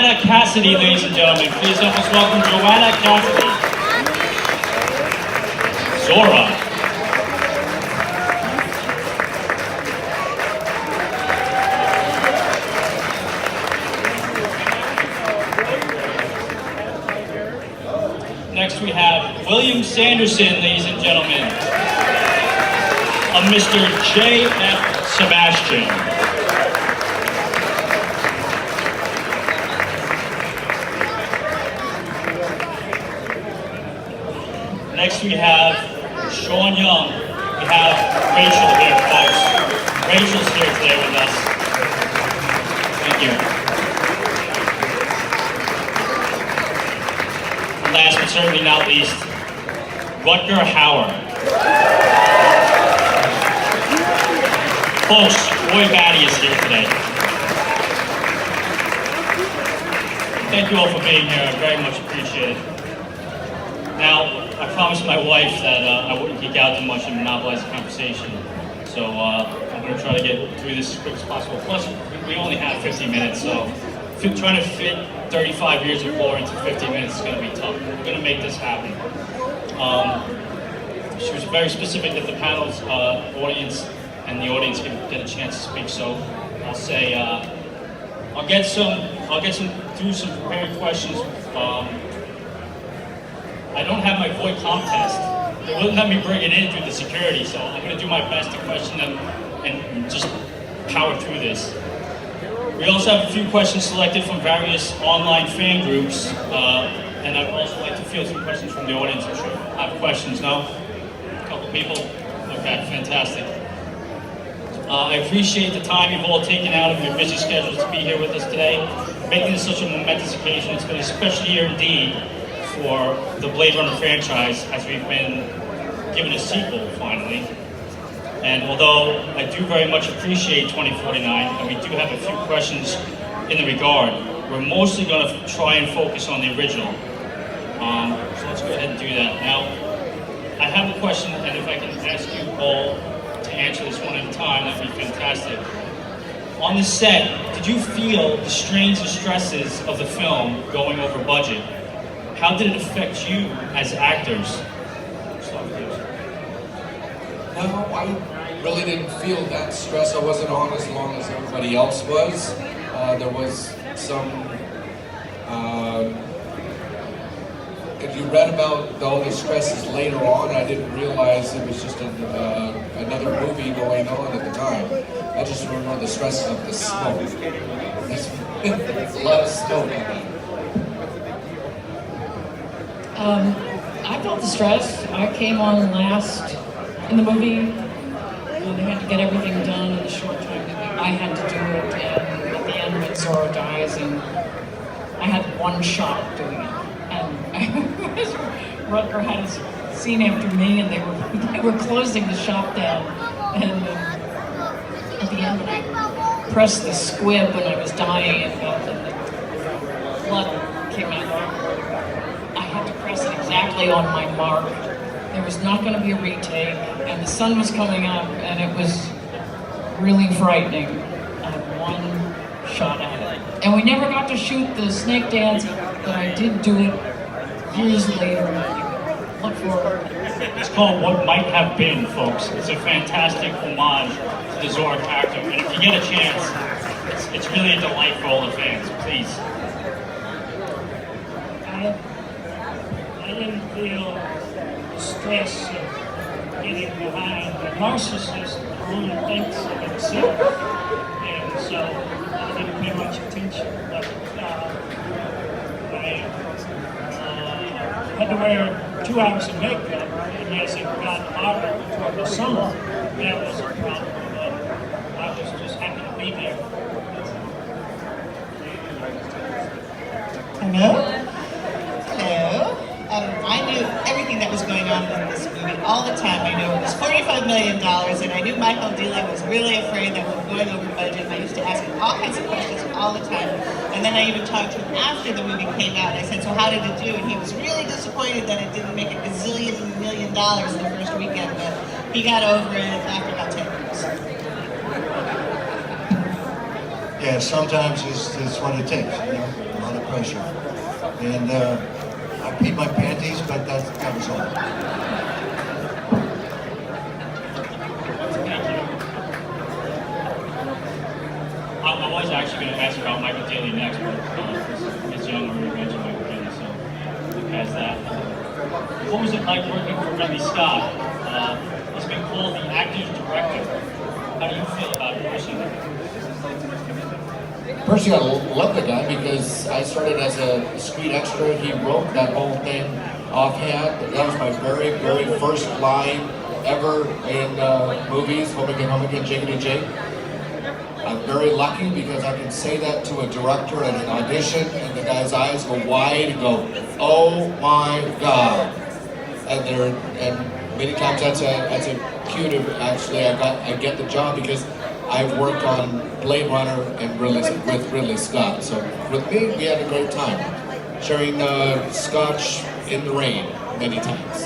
Joanna Cassidy, ladies and gentlemen. Please help us welcome Joanna Cassidy. Zora. Next we have William Sanderson, ladies and gentlemen, of Mr. J.F. Sebastian. Next we have Sean Young. We have Rachel here, folks. Rachel's here today with us. Thank you. And last but certainly not least, Rutger Hauer. Folks, Roy Batty is here today. Thank you all for being here. I very much appreciate it. Now, I promised my wife that I wouldn't geek out too much and monopolize the conversation. So I'm going to try to get through this as quick as possible. Plus, we only have 50 minutes, so trying to fit 35 years of lore into 50 minutes is going to be tough. We're going to make this happen. She was very specific that the panel's audience and the audience can get a chance to speak. So I'll say I'll get through some prepared questions. I don't have my VoIP contest. They wouldn't let me bring it in through the security, so I'm going to do my best to question them and just power through this. We also have a few questions selected from various online fan groups, and I'd also like to field some questions from the audience. I'm sure I have questions, no? A couple people? Okay, fantastic. I appreciate the time you've all taken out of your busy schedules to be here with us today, making this such a momentous occasion. It's been a special year indeed for the Blade Runner franchise, as we've been given a sequel finally. And although I do very much appreciate 2049, and we do have a few questions in the regard, we're mostly going to try and focus on the original. So let's go ahead and do that. Now, I have a question, and if I can ask you all to answer this one at a time, that'd be fantastic. On the set, did you feel the strains and stresses of the film going over budget? How did it affect you as actors? No, I really didn't feel that stress. I wasn't on as long as everybody else was. There was some, if you read about all the stresses later on, I didn't realize it was just another movie going on at the time. I just remember the stresses of the smoke. There's a lot of smoke. I felt the stress. I came on last in the movie. They had to get everything done in the short time that I had to do it. And at the end, when Zora dies, and I had one shot doing it. And Rutger had a scene after me, and they were closing the shop down. And at the end, when I pressed the squib when I was dying, and the blood came out. Exactly on my mark. There was not going to be a retake, and the sun was coming up, and it was really frightening. I had one shot at it. And we never got to shoot the snake dance, but I did do it years later. Look forward. It's called What Might Have Been, folks. It's a fantastic homage to the Zora character, and if you get a chance, it's really a delight for all the fans. Please. I didn't feel the stress of getting behind the narcissist who only thinks of himself, and so I didn't pay much attention. But I had to wear 2 hours of makeup, and as it got hotter toward the summer, that was a problem. But I was just happy to be there. Hello? Hello? I knew everything that was going on in this movie all the time. I knew it was $45 million, and I knew Michael Dealey was really afraid that we were going over budget. I used to ask him all kinds of questions all the time. And then I even talked to him after the movie came out. I said, so how did it do? And he was really disappointed that it didn't make $1 gazillion million in the first weekend, but he got over it after about 10 years. Yeah, sometimes it's what it takes. You know? A lot of pressure. And I peed my panties, but that was all. Thank you. I was actually going to ask about Michael Daly next, but Ms. Young already mentioned Michael Daly, so we'll pass that. What was it like working for Ridley Scott? He's been called the actor's director. How do you feel about it personally? Personally, I love the guy because I started as a street extra. He wrote that whole thing offhand. That was my very, very first line ever in movies, Home Again, Jiggity Jig. I'm very lucky because I can say that to a director at an audition and the guy's eyes go wide and go, oh my God. And many times that's a cue to actually I get the job because I've worked on Blade Runner and with Ridley Scott. So with me, we had a great time sharing scotch in the rain many times.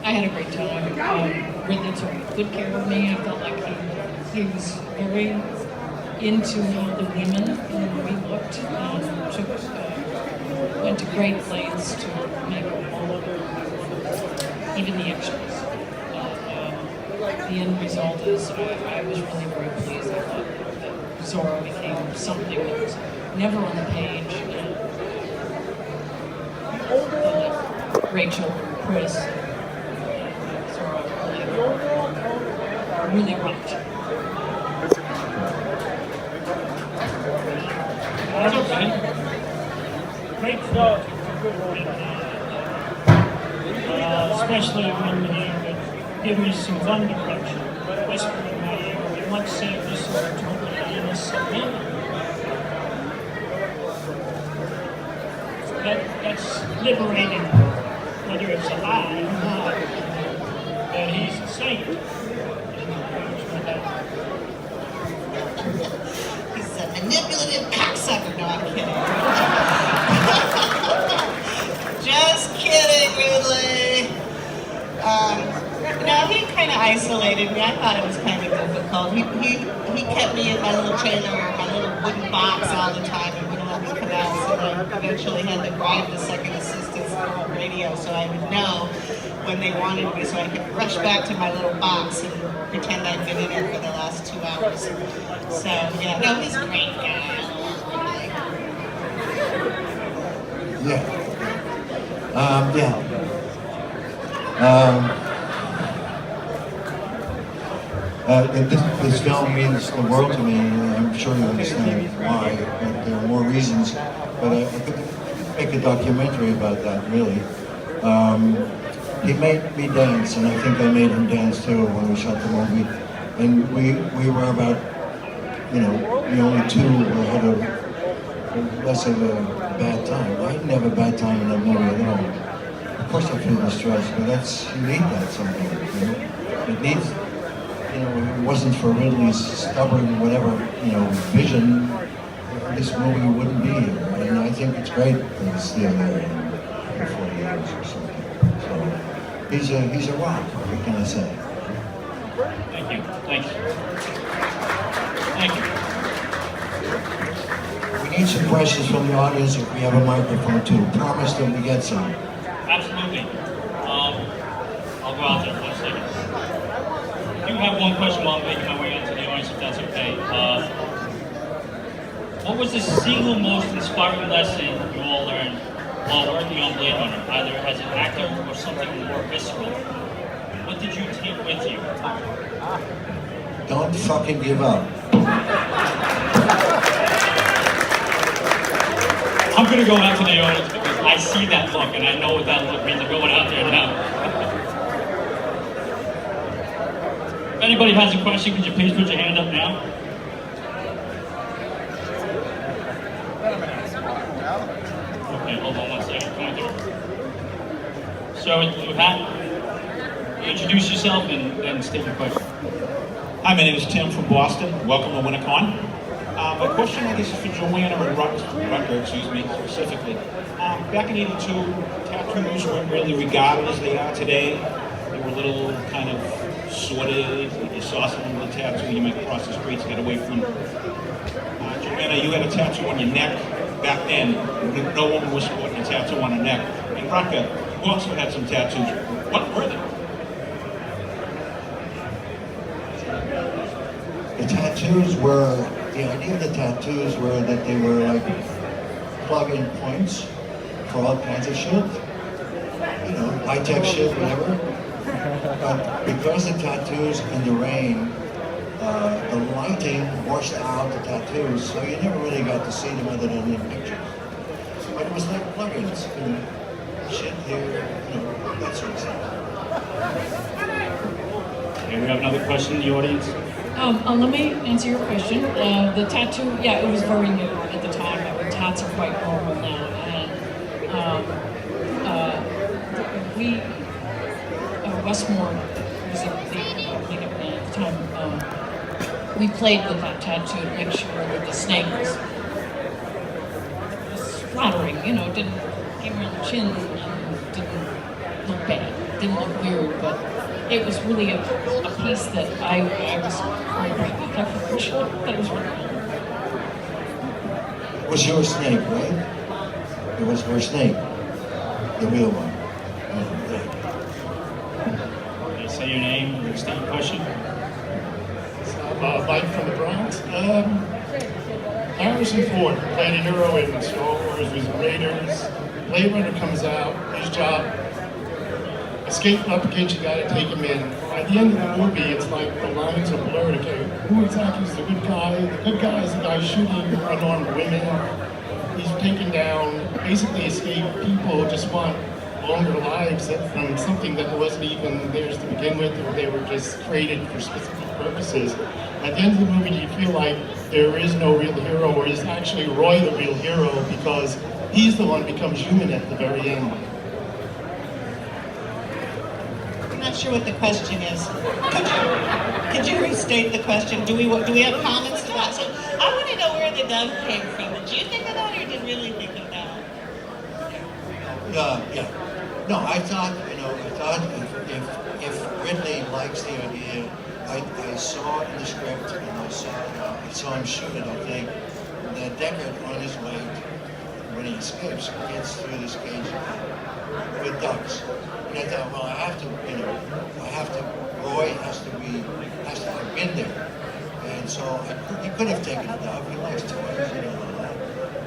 I had a great time. Ridley took good care of me. I felt like he was very into how the women in the movie looked. Went to great lengths to make all of it, even the extras. The end result is I was really very pleased. I thought that Zorro became something that was never on the page. And Rachel, Chris, really rocked. That's okay. Great film. Especially when he gave me some fun direction. Whispered in my ear. He once said this is a totally innocent man. That's liberating, whether it's a lie or not. That he's a saint. He's a manipulative cocksucker. No, I'm kidding. Just kidding, Ridley. No, he kind of isolated me. I thought it was kind of difficult. He kept me in my little trailer, my little wooden box all the time and wouldn't let me come out. So I eventually had to bribe the second assistants on radio so I would know when they wanted me so I could rush back to my little box and pretend I'd been in it for the last 2 hours. So, yeah, no, he's a great guy. This film means the world to me. I'm sure you understand why, but there are more reasons. But I could make a documentary about that, really. He made me dance, and I think I made him dance too when we shot the movie. And we were about, the only two who had a less of a bad time. I didn't have a bad time in that movie at all. Of course I feel distressed, but you need that sometimes, It needs, if it wasn't for Ridley's stubborn, vision, this movie wouldn't be here. And I think it's great that it's still there in 40 years or something. So he's a rock, what can I say? Thank you. Thank you. Thank you. We need some questions from the audience if we have a microphone too. Promise that we get some. Absolutely. I'll go out there for a second. I do have one question while I'm making my way into the audience, if that's okay. What was the single most inspiring lesson you all learned while working on Blade Runner, either as an actor or something more visceral? What did you take with you? Don't fucking give up. I'm going to go out to the audience because I see that look and I know what that look means. I'm going out there now. If anybody has a question, could you please put your hand up now? Okay, hold on one second. Come through. So with that, introduce yourself and then state your question. Hi, my name is Tim from Boston. Welcome to Wintercon. My question, I guess, is for Joanna and Rutger, specifically. Back in '82, tattoos weren't really regarded as they are today. They were a little kind of sorted. If you saw someone with a tattoo, you might cross the streets to get away from them. Joanna, Joanna, you had a tattoo on your neck back then. No woman was sporting a tattoo on her neck. And Rutger, you also had some tattoos. What were they? The tattoos were, the idea of the tattoos were that they were like plug-in points for all kinds of shit. You know, high-tech shit, whatever. But because the tattoos in the rain, the lighting washed out the tattoos, so you never really got to see them other than in pictures. But it was like plugins, you know, shit here, you know, that sort of stuff. Okay, we have another question in the audience. Let me answer your question. The tattoo, yeah, it was very new at the time. I mean, tats are quite normal now. And Westmore was the makeup man at the time. We played with that tattoo to make sure that the snake was flattering, you know, didn't came around the chin and didn't look bad, didn't look weird, but it was really a piece that I was very sure that was really cool. It was your snake, right? It was her snake, the real one. Okay, say your name and state your question. Mike from the Bronx. Harrison Ford played a hero in Star Wars with Raiders. Blade Runner comes out, his job, escape replicate, you gotta take him in. By the end of the movie, it's like the lines are blurred. Okay, who exactly is the good guy? The good guy is the guy shooting unarmed women. He's taking down, basically escaped people who just want longer lives from something that wasn't even theirs to begin with, or they were just created for specific purposes. At the end of the movie, do you feel like there is no real hero, or is actually Roy the real hero because he's the one who becomes human at the very end? I'm not sure what the question is. Could you restate the question? Do we have comments to that? So I want to know where the dove came from. Did you think of that, or did you really think of that? Yeah. No, I thought if Ridley likes the idea, I saw in the script and I saw him shoot it, I think, that Deckard on his way, when he escapes, gets through this cage with ducks. And I thought, well, Roy has to have been there. And so he could have taken a dove, he likes toys, you know.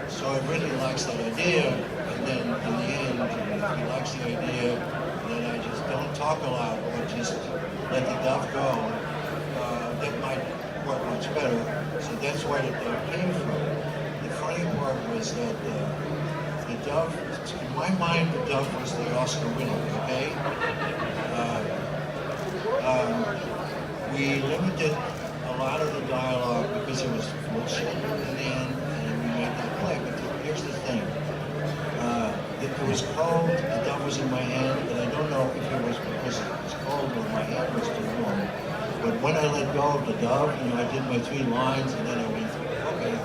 So I really likes that idea, and then in the end, if he likes the idea, then I just don't talk a lot, or just let the dove go. That might work much better. So that's where the dove came from. The funny part was that the dove, in my mind, the dove was the Oscar winner, okay? We limited a lot of the dialogue because it was bullshit in the end, and we made that play. But here's the thing. It was cold, the dove was in my hand, and I don't know if it was because it was cold or my hand was too warm. But when I let go of the dove, you know, I did my 3 lines, and then I went, okay.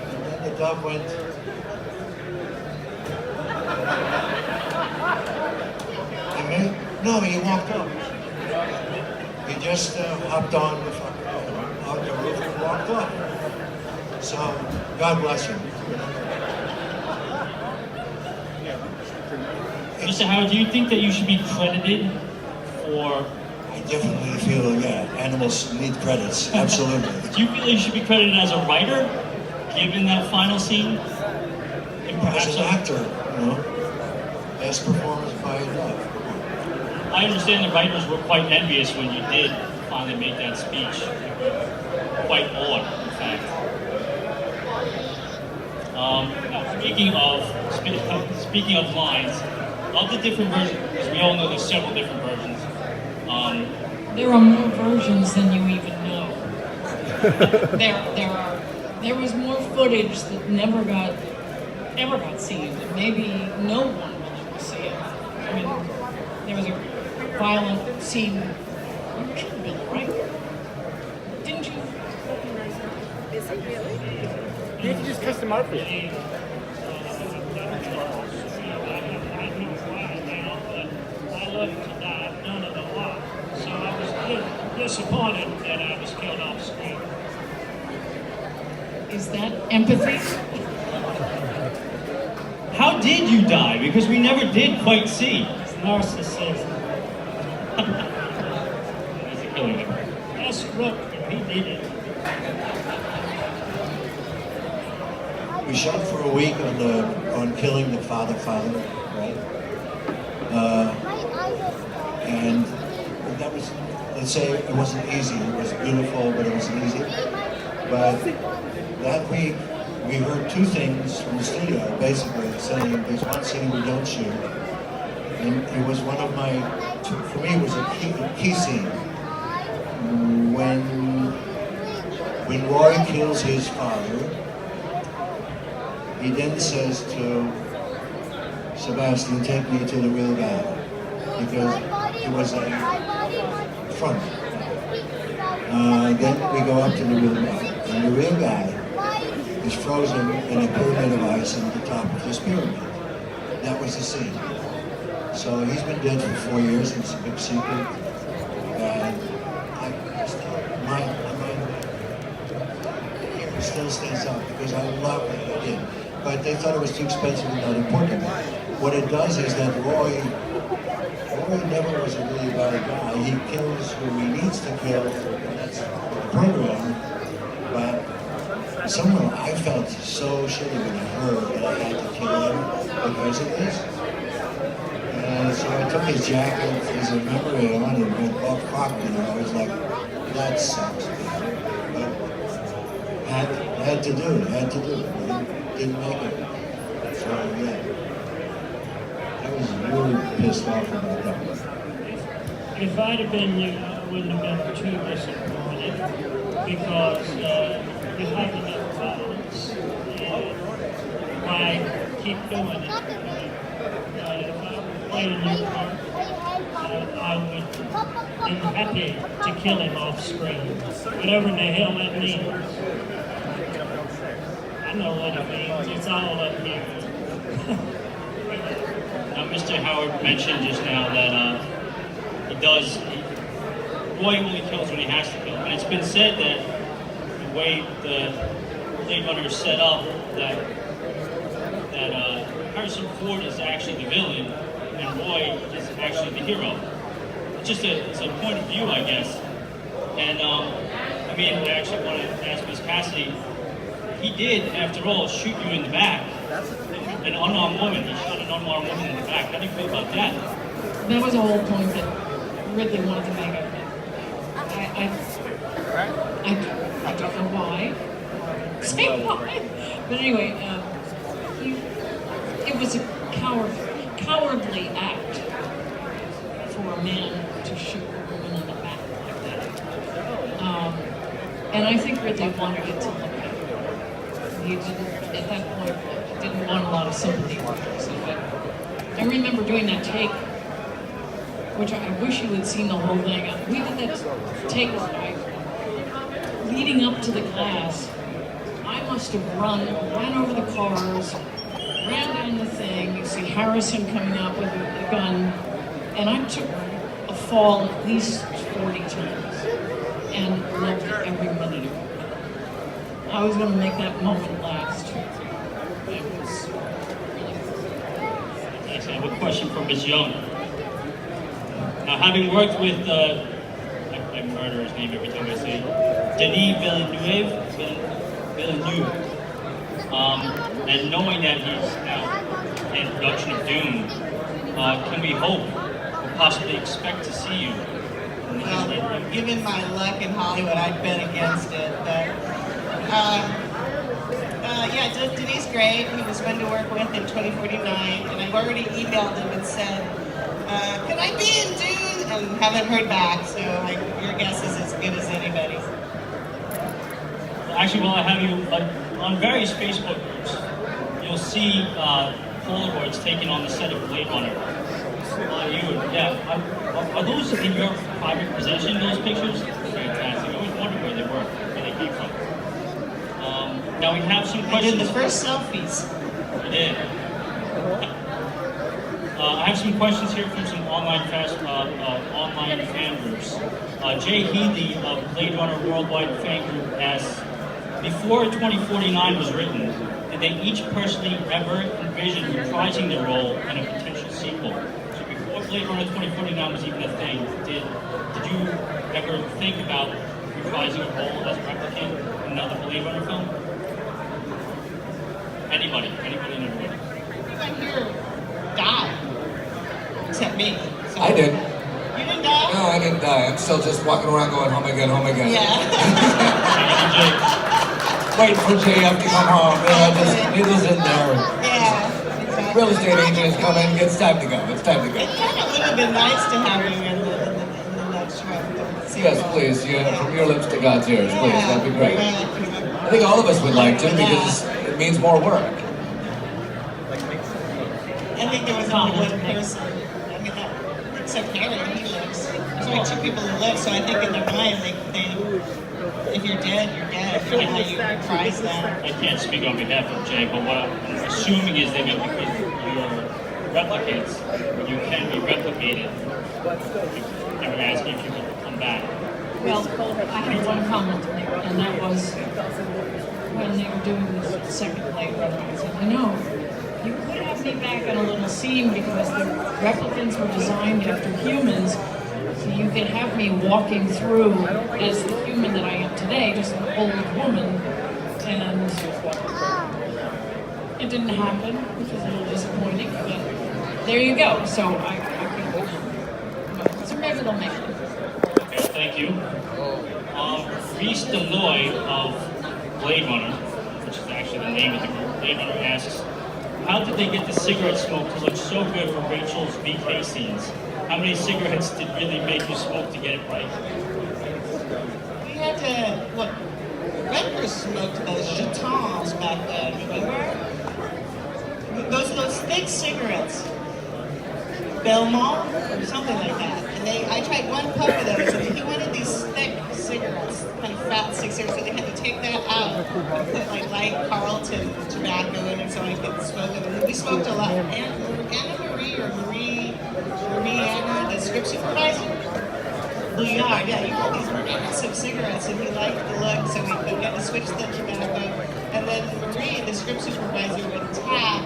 And then the dove went. No, he walked up. He just hopped on the roof and walked up. So, God bless him. Mr. Howard, do you think that you should be credited for... I definitely feel, animals need credits, absolutely. Do you feel you should be credited as a writer, given that final scene? And perhaps as an actor, you know, best performance by love. I understand the writers were quite envious when you did finally make that speech. Quite awed, in fact. Now, speaking of lines, of the different versions, because we all know there's several different versions. There are more versions than you even know. There was more footage that never got seen, and maybe no one will ever see it. I mean, there was a violent scene. You killed Bill, right? Didn't you? Is it really? You can just custom art for it. I know why now, but I love to die. None of the lot. So I was disappointed that I was killed off screen. Is that empathy? How did you die? Because we never did quite see. It's narcissism. That's a killer name. Ask Rutger, he did it. We shot for a week on killing the father, right? And that was, let's say, it wasn't easy. It was beautiful, but it wasn't easy. But that week, we heard two things from the studio, basically saying there's one scene we don't shoot, and it was one of my, for me, it was a key scene. When Roy kills his father, he then says to Sebastian, take me to the real guy, because it was a front. Then we go up to the real guy, and the real guy is frozen in a pyramid of ice at the top of this pyramid. That was the scene. So he's been dead for 4 years, and it's a big secret. And my hair still stands up because I love what he did. But they thought it was too expensive and not important. What it does is that Roy never was a really bad guy. He kills who he needs to kill, and that's the program. But somehow I felt so shitty when I heard that I had to kill him because of this. And so I took his jacket, his memory on, and went, oh fuck, I was like, that sucks. But had to do it. Didn't make it. So yeah. I was really pissed off about that. If I'd have been you, I wouldn't have been too disappointed because you have enough violence. And why keep doing it? If I played a new part, I would be happy to kill him off screen. Whatever in the hell that means. I know what it means. It's all up here. Now, Mr. Howard mentioned just now that Roy only kills when he has to kill. And it's been said that the way the Blade Runner is set up, that Harrison Ford is actually the villain and Roy is actually the hero. It's a point of view, I guess. And I actually want to ask Ms. Cassidy, he did, after all, shoot you in the back. An unarmed woman. He shot an unarmed woman in the back. How do you feel about that? That was a whole point that Ridley wanted to make. I don't know why. Say why. But anyway, it was a cowardly act for a man to shoot a woman in the back like that. And I think Ridley wanted it to look better. He didn't, at that point, didn't want a lot of sympathy for her. So I remember doing that take, which I wish you had seen the whole thing. We did that take leading up to the class. I must have ran over the cars, ran down the thing. You see Harrison coming up with a gun, and I took a fall at least 40 times and loved every minute of it. I was going to make that moment last. It was really cool. Thanks. I have a question for Ms. Young. Now, having worked with, I murder his name every time I say it, Denis Villeneuve, and knowing that he's now in production of Dune, can we hope or possibly expect to see you? Well, given my luck in Hollywood, I'd bet against it, but Denis great. He was fun to work with in 2049, and I've already emailed him and said, can I be in Dune? And haven't heard back, so your guess is as good as anybody's. Actually, while I have you, on various Facebook groups, you'll see Polaroids taken on the set of Blade Runner. Are those in your private possession, those pictures? Fantastic. I always wondered where they were, where they came from. Now we have some I questions. did the first selfies. You did. I have some questions here from some online fan groups. Jay Healy of Blade Runner Worldwide Fan Group asks, Before 2049 was written, did they each personally ever envision reprising their role in a potential sequel? So before Blade Runner 2049 was even a thing, did you ever think about reprising a role as a replicant in another Blade Runner film? Anybody in the room? Everyone here died, except me. So. I did. You didn't die? No, I didn't die. I'm still just walking around going, home again, home again. Yeah. Waiting for JF to come home. Just needles in there. Yeah. Exactly. Real estate agent is coming. It's time to go. It's time to go. It kind of would have been nice to have you in the next one. Yes, please. Yeah, from your lips to God's ears, please. That'd be great. Right. I think all of us would like to because it means more work. I think there was only one person. I mean, except Harry, he lives. There's only two people who live, so I think in their mind, if you're dead, you're dead. I don't know how you reprise that. I can't speak on behalf of Jay, but what I'm assuming is that because you're replicants, you can be replicated. I would ask you if you could come back. Well, I had one comment to make, and that was when they were doing this second Blade Runner, I said, you could have me back in a little scene because the replicants were designed after humans, so you could have me walking through as the human that I am today, just an old woman, and it didn't happen, which was a little disappointing, but there you go. So I couldn't, so maybe they'll make it. Okay, thank you. Reese Deloy of Blade Runner, which is actually the name of the group, Blade Runner asks, how did they get the cigarette smoke to look so good for Rachel's VK scenes? How many cigarettes did really make you smoke to get it right? We had to, look, Redbird smoked those jetons back then, remember? Those thick cigarettes. Belmont, or something like that. And I tried one puff of those, and he wanted these thick cigarettes, kind of fat cigarettes, so they had to take that out and put like light Carlton tobacco in it so I could smoke it. And we smoked a lot. Anna, the script supervisor, Bouillard, yeah, you had these massive cigarettes, and he liked the look, so we could get to switch the tobacco. And then Marie, the script supervisor, would tap,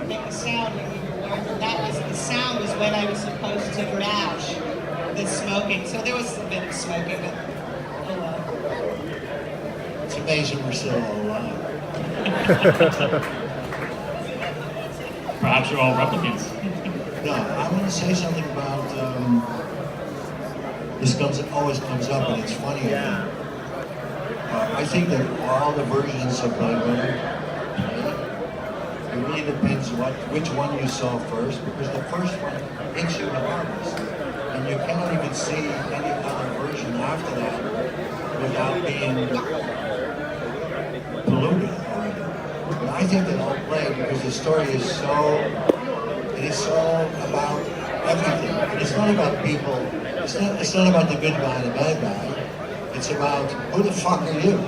make a sound when we were warm. The sound was when I was supposed to mash the smoking. So there was a bit of smoking, but oh well. It's amazing we're still all alive. Perhaps you're all replicants. No, I want to say something about, always comes up and it's funny. I think that all the versions of Blade Runner, it really depends which one you saw first, because the first one hits you hardest. And you cannot even see any other version after that without being polluted already. But I think that all Blade, because the story is it is so about everything. And it's not about people. It's not about the good guy and the bad guy. It's about who the fuck are you?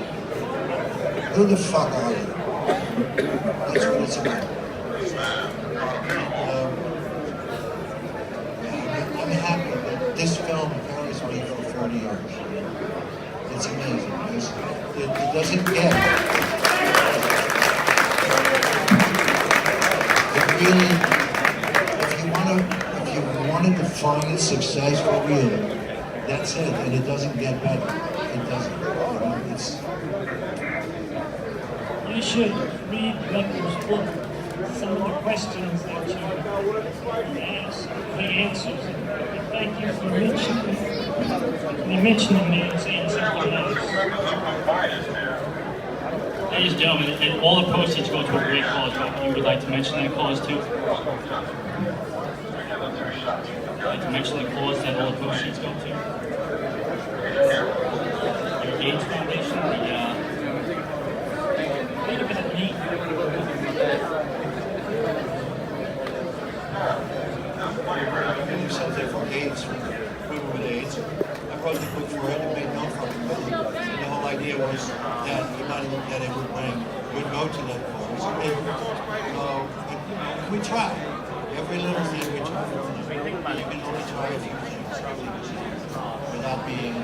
Who the fuck are you? That's what it's about. I'm happy that this film carries me for 40 years. It's amazing. It doesn't get. It really. If you want to define success for real, that's it, and it doesn't get better. It doesn't. It's. You should read Rutger's book. Some of the questions that you asked, the answers. And thank you for mentioning me and saying something else. Ladies and gentlemen, and all the proceeds go to a great cause, but you would like to mention that cause too? I'd like to mention the cause that all the proceeds go to. Your AIDS Foundation, wait a minute, Nate. Doing something for AIDS, for people with AIDS. I wrote the book for it, it made no fucking money. And the whole idea was that the money that it would go to that cause. So we try. Every little thing we try. You can only try a few things without being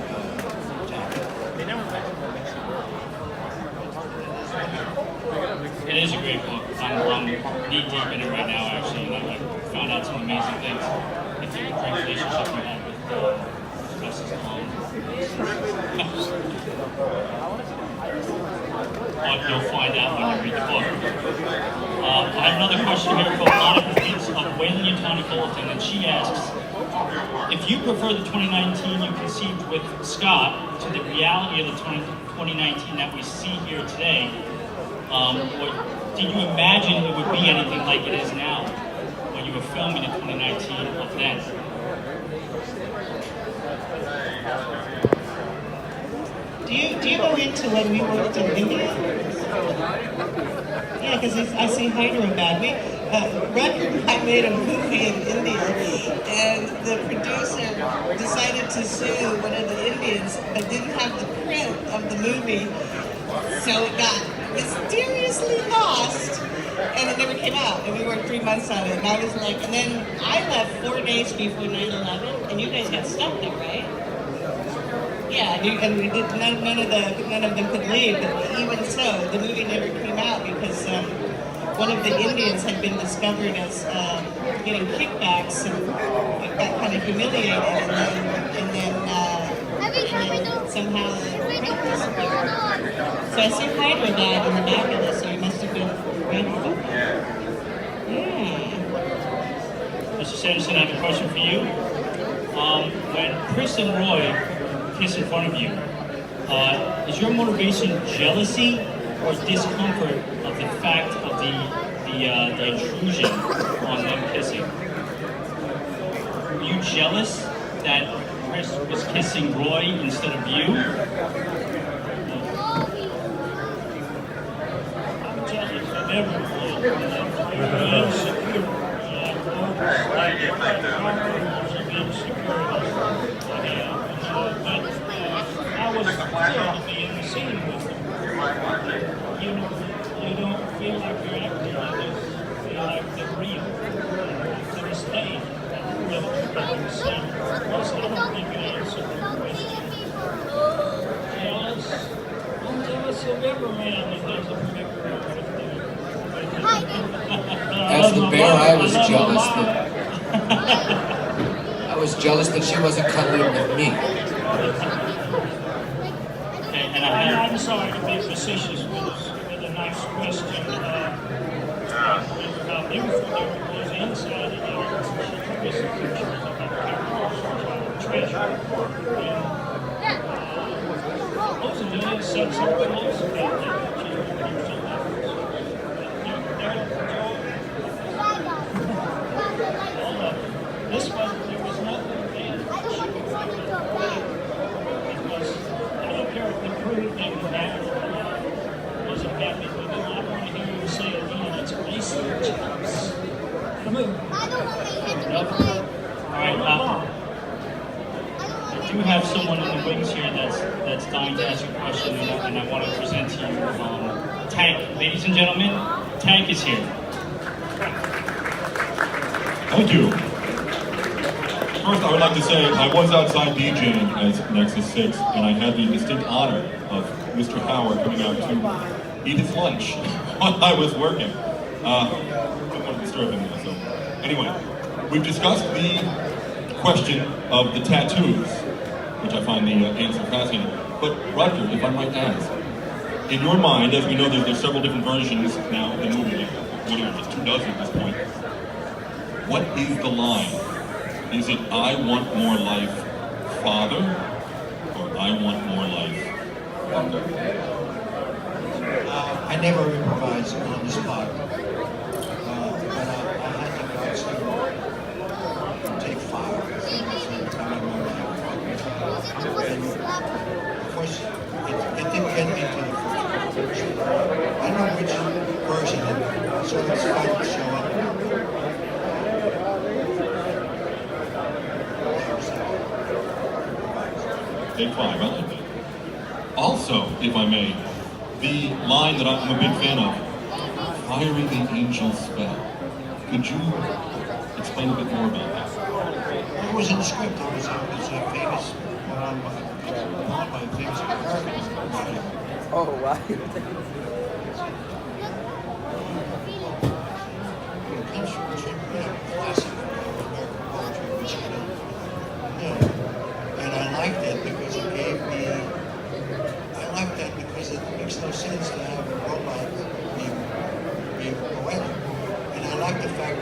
tapped. is a great book. I'm knee deep in it right now, actually, and I found out some amazing things. I think the great relationship you have with Gus's mom. But you'll find out when you read the book. I have another question here from Monica Fitz of Wayland Yutani Fullerton, and she asks, if you prefer the 2019 you conceived with Scott to the reality of the 2019 that we see here today, or did you imagine it would be anything like it is now when you were filming in 2019 of then? Do you go into when we worked in India? Yeah, because I see Hyderabad. Rutgers and I made a movie in India, and the producer decided to sue one of the Indians, but didn't have the print of the movie, so it got mysteriously lost, and it never came out. And we worked 3 months on it, and I was like, and then I left 4 days before 9/11, and you guys got stuck there, right? Yeah, and we did, none of them could leave, but even so, the movie never came out because one of the Indians had been discovered as getting kickbacks and got kind of humiliated, and then somehow the print disappeared. So I see Hyderabad in the back of this, so you must have been right about that. Yeah. Mr. Sanderson, I have a question for you. When Chris and Roy kiss in front of you, is your motivation jealousy or discomfort of the fact of the intrusion on them kissing? Were you jealous that Chris was kissing Roy instead of you? I'm jealous of everyone. I'm insecure. I was thrilled to be in the scene with them. You don't feel like you're acting, you just feel like they're real. To this day, I'm thrilled to be in the scene. Plus, I don't think I answered the question. Jealous? I'm jealous of every man that doesn't figure out what to do. As the bear, I was jealous that she wasn't cuddling with me. I'm sorry to be facetious with a nice question. How beautiful it was inside of there. She took us some pictures of our treasure. And those of you that said something else about that, this was, there was nothing bad. I don't care if the crew didn't have wasn't happy with it. I want to hear you say it again. It's basic choice. Come on. Alright, I do have someone in the wings here that's dying to ask a question, and I want to present to you Tank. Ladies and gentlemen, Tank is here. Thank you. First, I would like to say I was outside DJing as Nexus 6, and I had the distinct honor of Mr. Howard coming out to eat his lunch while I was working. I didn't want to disturb him there, so. Anyway, we've discussed the question of the tattoos, which I find the answer fascinating. But Roger, if I might ask, in your mind, as we know there's several different versions now of the movie, just 2 dozen at this point, what is the line? Is it I want more life, Father, or I want more life, Father? I never improvise on the spot, but I had the guts to take fire and say, I want more life. And of course, it didn't get into the first version. I don't know which version, so it's fun to show up. Take 5, I like that. Also, if I may, the line that I'm a big fan of, firing the angel's spell. Could you explain a bit more about that? It was in the script. It was a famous poem by famous American writer. Oh, wow.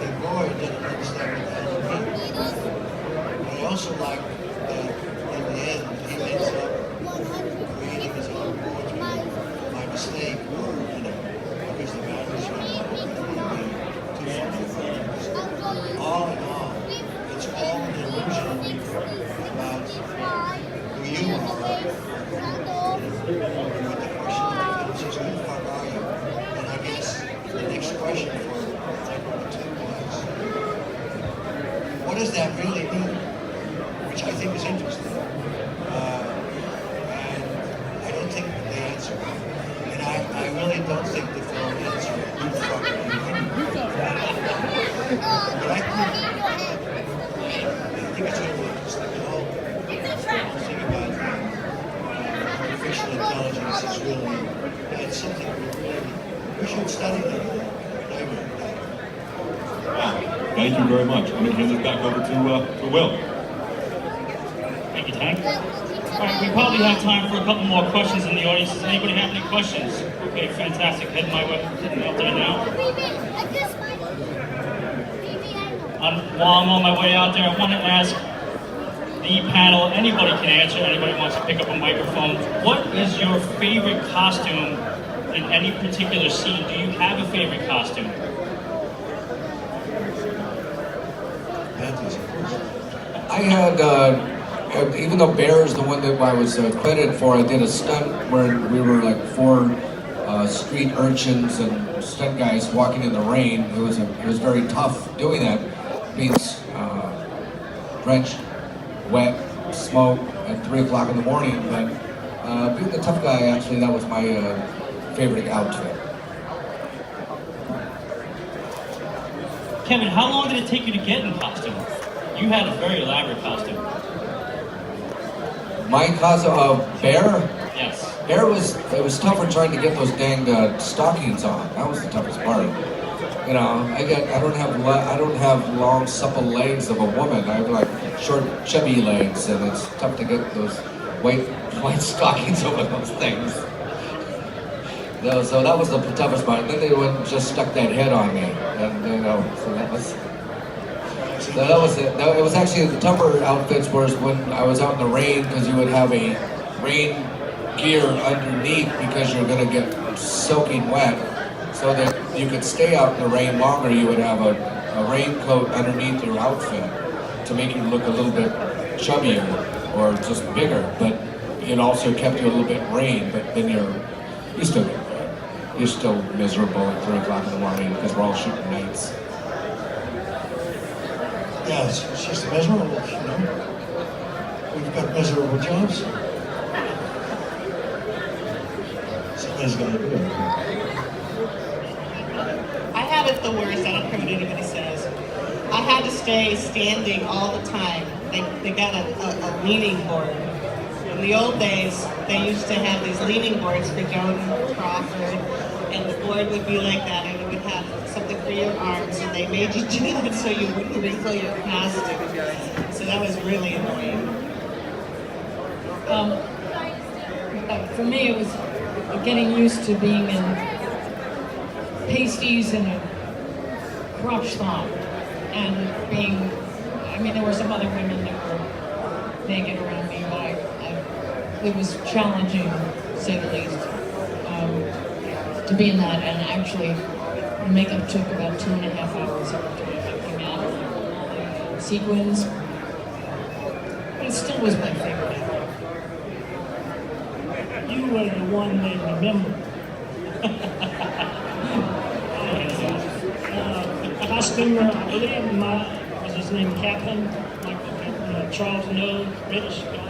the boy doesn't understand what the hell it means. But I also like that in the end he ends up creating his own poetry by mistake or, because the boundaries are too far. All in all, it's all an illusion about who you are. With the question of the film says, who the fuck are you? And I guess the next question for number 2 was, what does that really mean? Which I think is interesting. And I don't think they answer it. And I really don't think the film answers who the fuck are you? But I think it's really interesting. The whole thing about artificial intelligence is really, it's something we should study that. Wow. Thank you very much. I'm going to hand this back over to Will. Thank you, Tank. All right, we probably have time for a couple more questions in the audience. Does anybody have any questions? Okay, fantastic. Heading my way, heading out there now. While I'm on my way out there, I want to ask the panel, anybody can answer, anybody wants to pick up a microphone. What is your favorite costume in any particular scene? Do you have a favorite costume? I had, even though Bear is the one that I was credited for, I did a stunt where we were like 4 street urchins and stunt guys walking in the rain. It was very tough doing that, being drenched, wet, smoke at 3 o'clock in the morning. But being the tough guy, actually, that was my favorite outfit. Kevin, how long did it take you to get in costume? You had a very elaborate costume. My costume of Bear? Yes. Bear it was tougher trying to get those dang stockings on. That was the toughest part. You know, I don't have long supple legs of a woman. I have like short chubby legs, and it's tough to get those white stockings over those things. So that was the toughest part. Then they went and just stuck that head on me, and so that was. So that was it. It was actually the tougher outfits was when I was out in the rain, because you would have a rain gear underneath because you're going to get soaking wet. So that you could stay out in the rain longer, you would have a raincoat underneath your outfit to make you look a little bit chubbier or just bigger. But it also kept you a little bit rain. But then you're still miserable at 3 o'clock in the morning because we're all shooting nights. Yeah, it's just miserable, We've got miserable jobs. Somebody's got to do it. I had it the worst. I don't care what anybody says. I had to stay standing all the time. They got a leaning board. In the old days, they used to have these leaning boards for Joan Crawford, and the board would be like that, and it would have something for your arms, and they made you do that so you wouldn't wrinkle your costume. So that was really annoying. For me, it was getting used to being in pasties and a crotch top, and there were some other women that were naked around me, but it was challenging, to say the least, to be in that. And actually, the makeup took about 2.5 hours every time I came out, all the sequins. But it still was my favorite. You were the one they remember. Costumer, I believe, was his name Kaplan? Charles Node, British guy.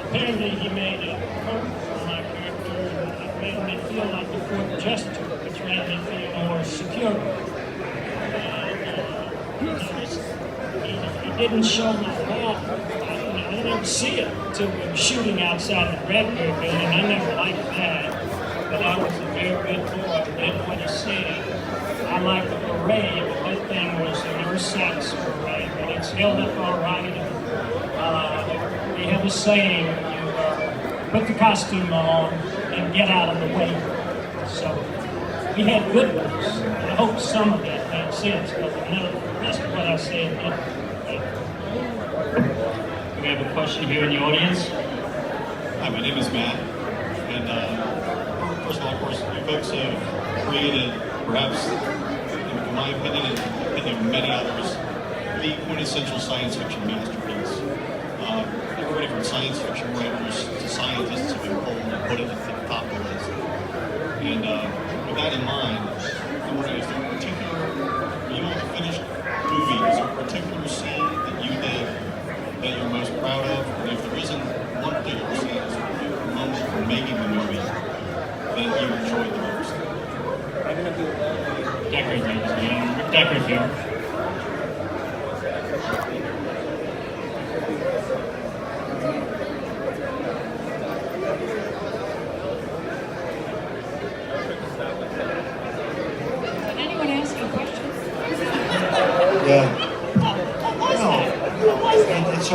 Apparently he made a coat for my character, and it made me feel like the court jester, which made me feel more secure. He didn't show my hat. I didn't see it until we were shooting outside the Redbird building. I never liked that, but I was a very good boy. I didn't want to see it. I liked the beret, but that thing was an Ursax beret, but it's held up all right. We have a saying, you put the costume on and get out of the way. So we had good ones. And I hope some of that made sense, but none of the rest of what I said didn't. We have a question here in the audience. Hi, my name is Matt, and first of all, of course, you folks have created, perhaps, in my opinion, and the opinion of many others, the quintessential science fiction masterpiece. Everybody from science fiction writers to scientists have been pulled and put it at the top of the list. And with that in mind, I'm wondering, is there a particular, you know, the finished movie, is there a particular scene that you did that you're most proud of? And if there isn't one particular scene, is there a particular moment from making the movie that you enjoyed the most? Deckard, ladies and gentlemen. Rick Deckard here. Did anyone ask you a question? Yeah. It's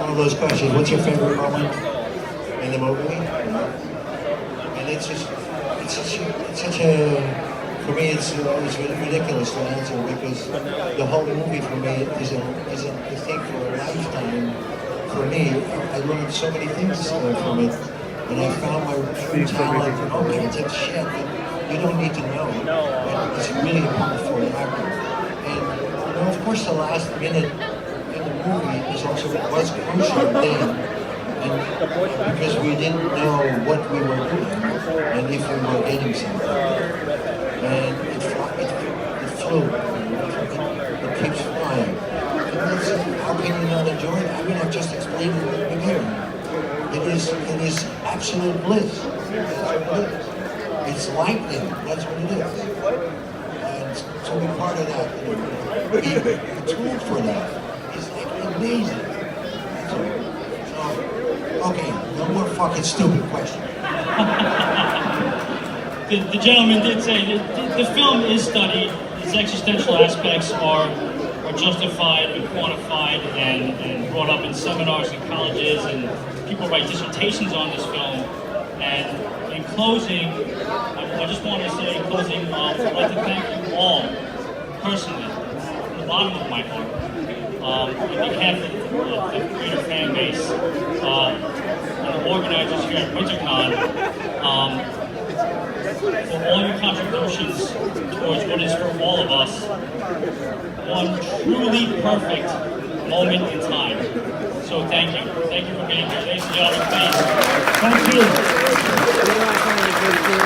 one of those questions. What's your favorite moment in the movie? And it's such a, for me, it's ridiculous to answer because the whole movie for me is a thing for a lifetime. For me, I learned so many things from it, and I found my true talent and all kinds of shit that you don't need to know. But it's really important for an actor. And of course, the last minute in the movie was crucial then, and because we didn't know what we were doing and if we were getting something. And it flew. It keeps flying. How can you not enjoy it? I mean, I've just explained it at the beginning. It is absolute bliss. It's lightning. That's what it is. And to be part of that, the tool for that is like amazing. So, okay, no more fucking stupid questions. The gentleman did say that the film is studied. Its existential aspects are justified and quantified and brought up in seminars and colleges, and people write dissertations on this film. And in closing, I just want to say in closing, I'd like to thank you all personally, from the bottom of my heart, on behalf of the greater fan base, and the organizers here at Wintercon, for all your contributions towards what is for all of us one truly perfect moment in time. So thank you. Thank you for being here. Ladies and gentlemen, please. Thank you.